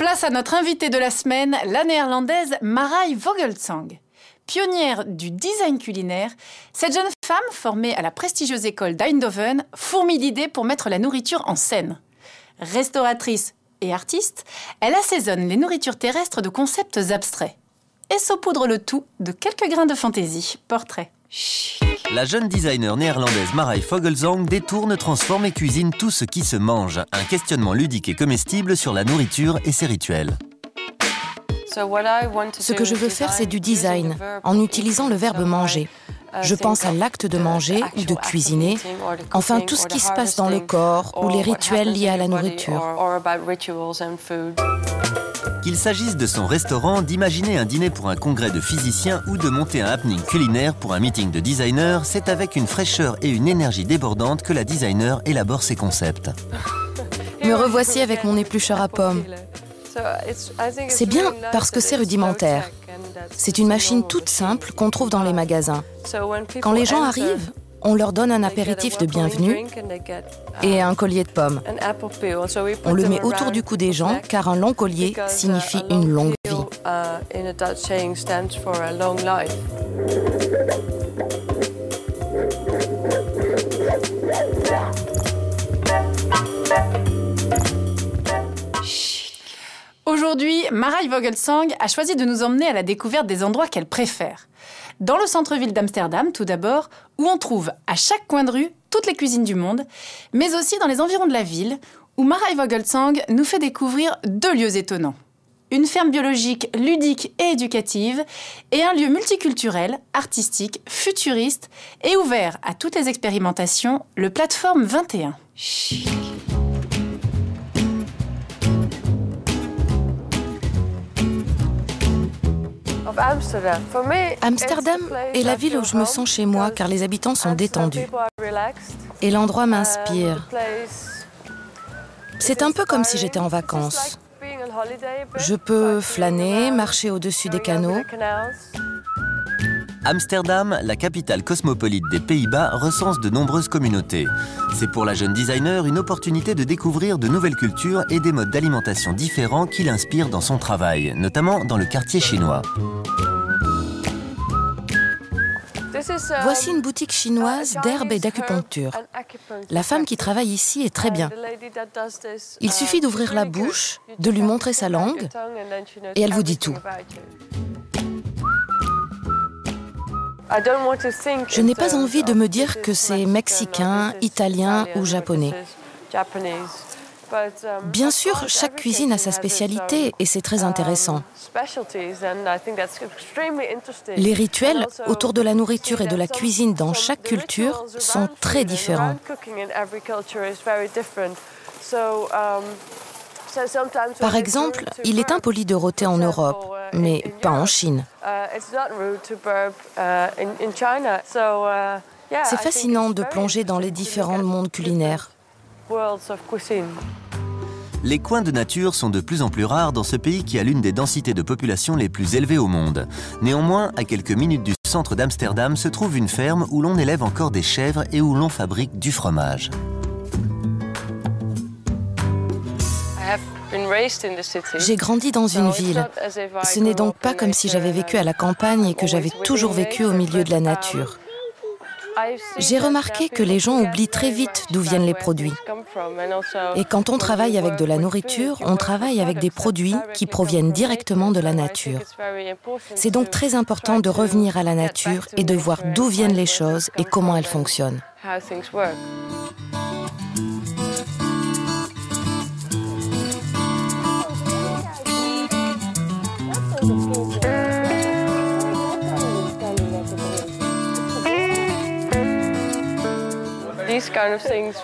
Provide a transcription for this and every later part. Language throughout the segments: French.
Place à notre invitée de la semaine, la néerlandaise Marij Vogelsang. Pionnière du design culinaire, cette jeune femme, formée à la prestigieuse école d'Eindhoven, fourmille d'idées pour mettre la nourriture en scène. Restauratrice et artiste, elle assaisonne les nourritures terrestres de concepts abstraits et saupoudre le tout de quelques grains de fantaisie. Portrait. La jeune designer néerlandaise Marij Vogelsang détourne, transforme et cuisine tout ce qui se mange. Un questionnement ludique et comestible sur la nourriture et ses rituels. Ce que je veux faire, c'est du design, en utilisant le verbe manger. Je pense à l'acte de manger ou de cuisiner, enfin tout ce qui se passe dans le corps ou les rituels liés à la nourriture. Qu'il s'agisse de son restaurant, d'imaginer un dîner pour un congrès de physiciens ou de monter un happening culinaire pour un meeting de designers, c'est avec une fraîcheur et une énergie débordante que la designer élabore ses concepts. Me revoici avec mon éplucheur à pommes. C'est bien parce que c'est rudimentaire. C'est une machine toute simple qu'on trouve dans les magasins. Quand les gens arrivent, on leur donne un apéritif de bienvenue et un collier de pommes. On le met autour du cou des gens car un long collier signifie une longue vie. Aujourd'hui, Marij Vogelsang a choisi de nous emmener à la découverte des endroits qu'elle préfère. Dans le centre-ville d'Amsterdam, tout d'abord, où on trouve à chaque coin de rue toutes les cuisines du monde, mais aussi dans les environs de la ville, où Marij Vogelsang nous fait découvrir deux lieux étonnants. Une ferme biologique ludique et éducative, et un lieu multiculturel, artistique, futuriste et ouvert à toutes les expérimentations, le Platform 21. Amsterdam est la ville où je me sens chez moi car les habitants sont détendus. Et l'endroit m'inspire. C'est un peu comme si j'étais en vacances. Je peux flâner, marcher au-dessus des canaux. Amsterdam, la capitale cosmopolite des Pays-Bas, recense de nombreuses communautés. C'est pour la jeune designer une opportunité de découvrir de nouvelles cultures et des modes d'alimentation différents qui l'inspirent dans son travail, notamment dans le quartier chinois. Voici une boutique chinoise d'herbes et d'acupuncture. La femme qui travaille ici est très bien. Il suffit d'ouvrir la bouche, de lui montrer sa langue, et elle vous dit tout. Je n'ai pas envie de me dire que c'est mexicain, italien ou japonais. Bien sûr, chaque cuisine a sa spécialité et c'est très intéressant. Les rituels autour de la nourriture et de la cuisine dans chaque culture sont très différents. Par exemple, il est impoli de rôter en Europe, mais pas en Chine. C'est fascinant de plonger dans les différents mondes culinaires. Les coins de nature sont de plus en plus rares dans ce pays qui a l'une des densités de population les plus élevées au monde. Néanmoins, à quelques minutes du centre d'Amsterdam se trouve une ferme où l'on élève encore des chèvres et où l'on fabrique du fromage. J'ai grandi dans une ville. Ce n'est donc pas comme si j'avais vécu à la campagne et que j'avais toujours vécu au milieu de la nature. J'ai remarqué que les gens oublient très vite d'où viennent les produits. Et quand on travaille avec de la nourriture, on travaille avec des produits qui proviennent directement de la nature. C'est donc très important de revenir à la nature et de voir d'où viennent les choses et comment elles fonctionnent.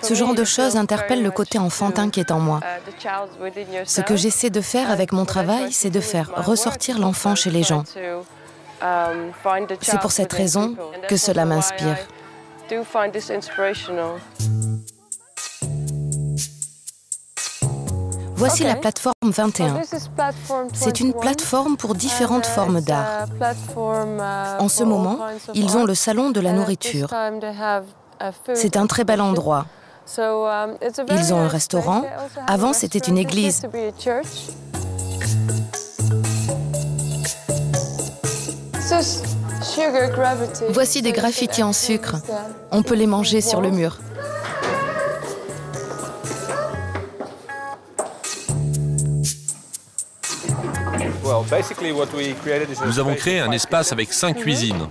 Ce genre de choses interpelle le côté enfantin qui est en moi. Ce que j'essaie de faire avec mon travail, c'est de faire ressortir l'enfant chez les gens. C'est pour cette raison que cela m'inspire. Voici la plateforme 21. C'est une plateforme pour différentes formes d'art. En ce moment, ils ont le salon de la nourriture. C'est un très bel endroit. Ils ont un restaurant. Avant, c'était une église. Voici des graffitis en sucre. On peut les manger sur le mur. Nous avons créé un espace avec 5 cuisines.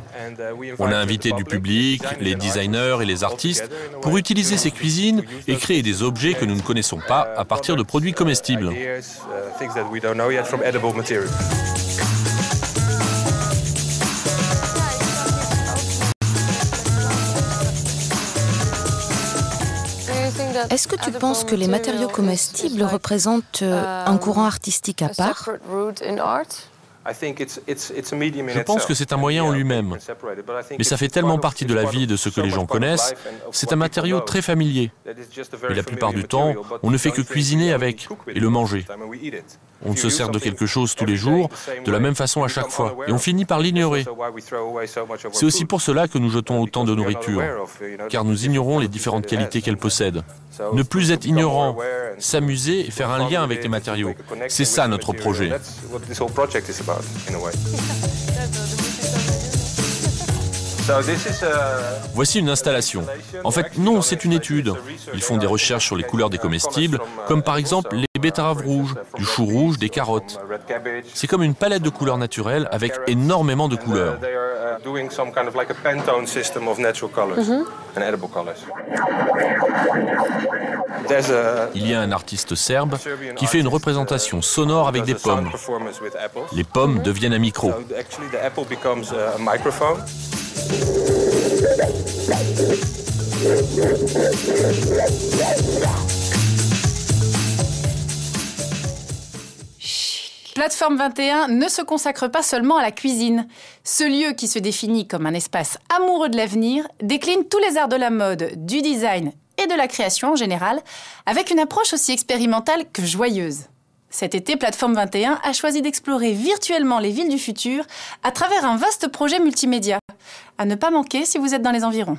On a invité du public, les designers et les artistes pour utiliser ces cuisines et créer des objets que nous ne connaissons pas à partir de produits comestibles. Est-ce que tu penses que les matériaux comestibles représentent un courant artistique à part? Je pense que c'est un moyen en lui-même, mais ça fait tellement partie de la vie de ce que les gens connaissent, c'est un matériau très familier. Et la plupart du temps, on ne fait que cuisiner avec et le manger. On ne se sert de quelque chose tous les jours, de la même façon à chaque fois, et on finit par l'ignorer. C'est aussi pour cela que nous jetons autant de nourriture, car nous ignorons les différentes qualités qu'elle possède. Ne plus être ignorant, s'amuser et faire un lien avec les matériaux, c'est ça notre projet. Voici une installation. En fait, non, c'est une étude. Ils font des recherches sur les couleurs des comestibles, comme par exemple les betteraves rouges, du chou rouge, des carottes. C'est comme une palette de couleurs naturelles avec énormément de couleurs. Il y a un artiste serbe qui fait une représentation sonore avec des pommes. Les pommes deviennent un micro. Plateforme 21 ne se consacre pas seulement à la cuisine. Ce lieu qui se définit comme un espace amoureux de l'avenir décline tous les arts de la mode, du design et de la création en général, avec une approche aussi expérimentale que joyeuse. Cet été, Plateforme 21 a choisi d'explorer virtuellement les villes du futur à travers un vaste projet multimédia. À ne pas manquer si vous êtes dans les environs.